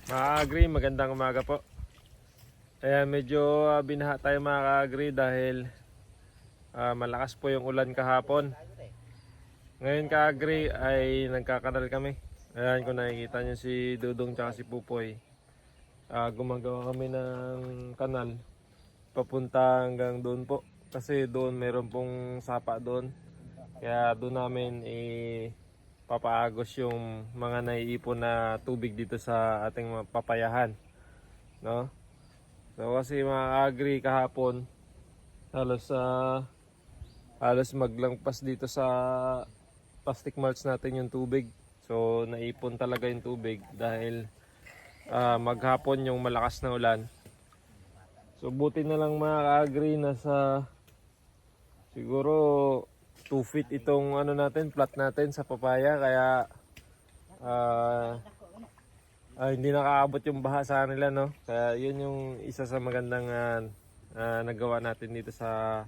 Mga-agree, magandang umaga po. Ayan, medyo binaha tayo mga ka-agree dahil malakas po yung ulan kahapon. Ngayon ka-agree ay nagkakanal kami. Ayan, kung nakikita nyo si Dudong tsaka si Pupoy, gumagawa kami ng kanal papunta hanggang doon po. Kasi doon meron pong sapa doon. Kaya doon namin papaagos yung mga naiipon na tubig dito sa ating papayahan, no? So kasi mga agri kahapon halos halos maglangpas dito sa plastic mulch natin yung tubig. So naipon talaga yung tubig dahil maghapon yung malakas na ulan. So buti na lang mga agri na sa siguro 2 feet itong ano natin, plat natin sa papaya, kaya hindi nakaabot yung baha sa kanila, no? Kaya yun yung isa sa magandang nagawa natin dito sa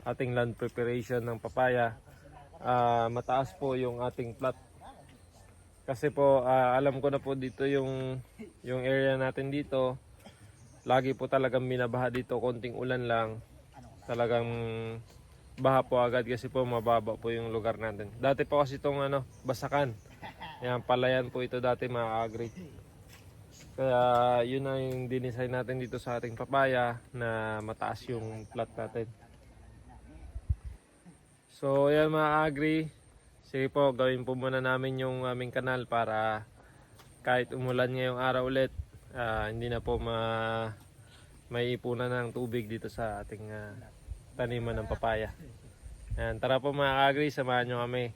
ating land preparation ng papaya. Mataas po yung ating plat. Kasi po alam ko na po dito yung area natin dito. Lagi po talagang binabaha dito, konting ulan lang. Talagang baha po agad kasi po mababa po yung lugar natin. Dati po kasi itong Basakan. Yan, palayan po ito dati mga agri. Kaya yun na yung dinesign natin dito sa ating papaya na mataas yung plat natin. So yan mga agri. Sige po, gawin po muna namin yung aming kanal para kahit umulan ngayong araw ulit, hindi na po may ipunan ng tubig dito sa ating taniman ng papaya. Ayan, tara po mga agri, samahan nyo kami.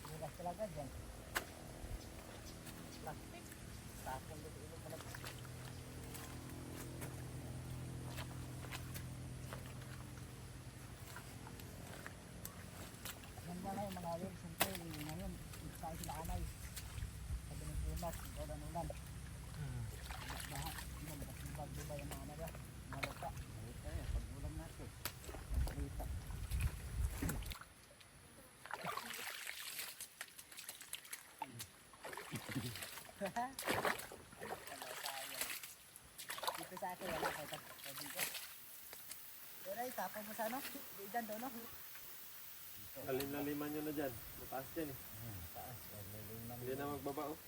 Bulas talaga dyan. Plastic. Tapon dito ilo pala. Ganda na yung mga whales. Siyempre, ngayon, tayo sila anay. Sabi ng bumas, ikaw na nulan. Lahat, magbag diba yung mga naga. Malata. Malita yan, pag-ulam natin. Malita. Dito sa akin, wala kayo dito. Pero ay, tapon mo sa ano? Diyan daw, no? Lalim-laliman nyo na dyan, mataas dyan eh. Taas, laliman. Hindi na magbaba oh.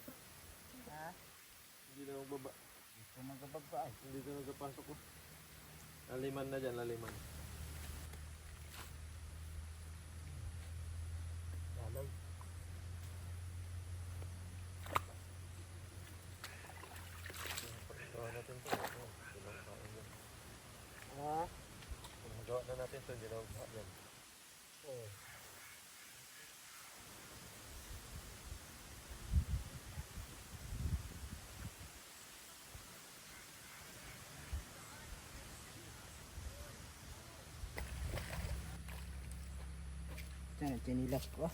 Ha? Hindi na magbaba. Ito magabagba ay. Hindi na nagpapasok oh. Laliman na dyan, laliman. Lalay. Pagkagawa natin ito. Ha? Pagkagawa na natin ito, hindi na magbaba yan. Oo. Yan, chinilas ko.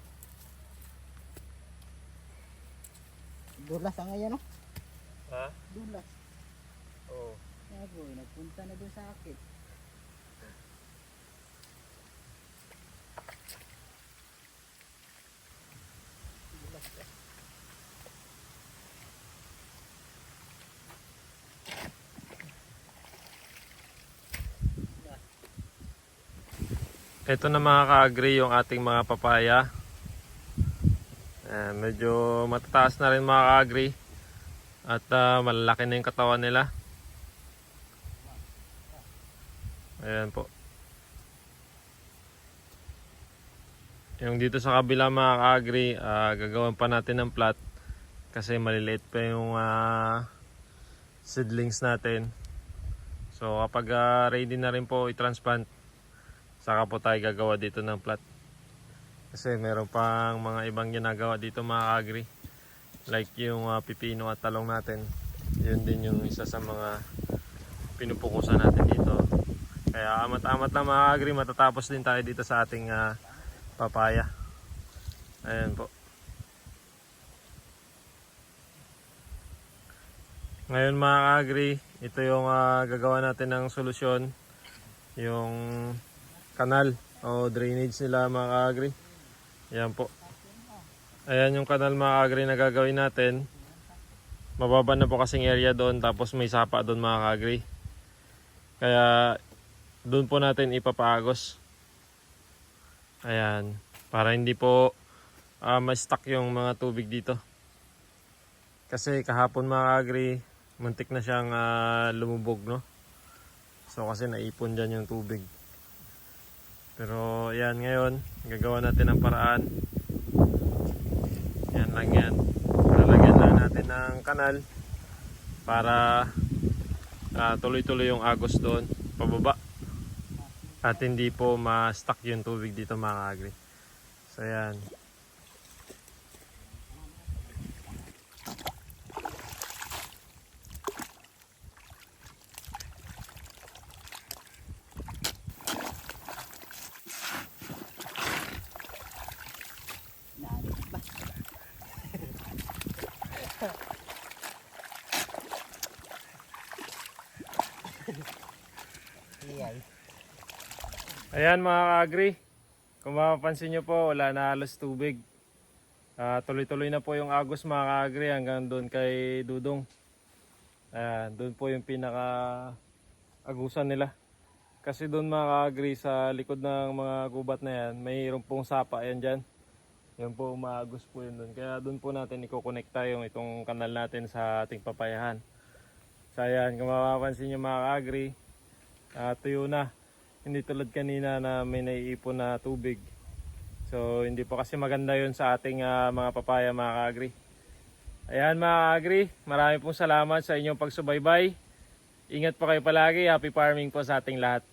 Dulas ang ngayon, no? Ha? Dulas. Oo. Kaya boy, nagpunta na dun sa akin. Dulas ka. Ito na mga ka-agree yung ating mga papaya. Medyo matataas na rin mga ka-agree. At malalaki na yung katawan nila. Ayan po. Yung dito sa kabila mga ka-agree, gagawin pa natin ng plat. Kasi maliliit pa yung seedlings natin. So kapag ready na rin po i-transplant, saka po tayo gagawa dito ng plat. Kasi meron pang mga ibang ginagawa dito mga agri. Like yung pipino at talong natin. Yun din yung isa sa mga pinupukusan natin dito. Kaya amat-amat na mga agri, matatapos din tayo dito sa ating papaya. Ayan po. Ngayon mga agri, ito yung gagawa natin ng solusyon. Yung kanal. o drainage nila mga ka-agri. Ayan po. Ayan yung kanal mga ka-agri na gagawin natin. Mababa na po kasing area doon, tapos may sapa doon mga ka-agri. Kaya doon po natin ipapaagos. Ayan, para hindi po ma-stuck yung mga tubig dito. Kasi kahapon mga ka-agri, muntik na siyang lumubog, no? So kasi naipon dyan yung tubig. Pero ayan, ngayon gagawa natin ng paraan. Yan lang yan. Lalagyan lang natin ng kanal para tuloy-tuloy yung agos doon pababa. At hindi po ma-stuck yung tubig dito mga ka-agri. So ayan. Naalit ba? Iyay. Ayan mga ka-agri. Kung mapapansin nyo po, wala na halos tubig. Tuloy-tuloy na po yung agos mga ka-agri hanggang doon kay Dudong. Ayan, doon po yung pinaka-agusan nila. Kasi doon mga ka-agri sa likod ng mga gubat na yan, mayroon pong sapa yan dyan. Yan po, umaagos po yun doon. Kaya doon po natin ikokonekta yung itong kanal natin sa ating papayahan. So ayan, kung mapapansin nyo mga ka-agri, tuyo na. Hindi tulad kanina na may naiipon na tubig. So hindi po kasi maganda yun sa ating mga papaya mga ka-agri. Ayan mga ka-agri, marami pong salamat sa inyong pagsubaybay. Ingat po kayo palagi. Happy farming po sa ating lahat.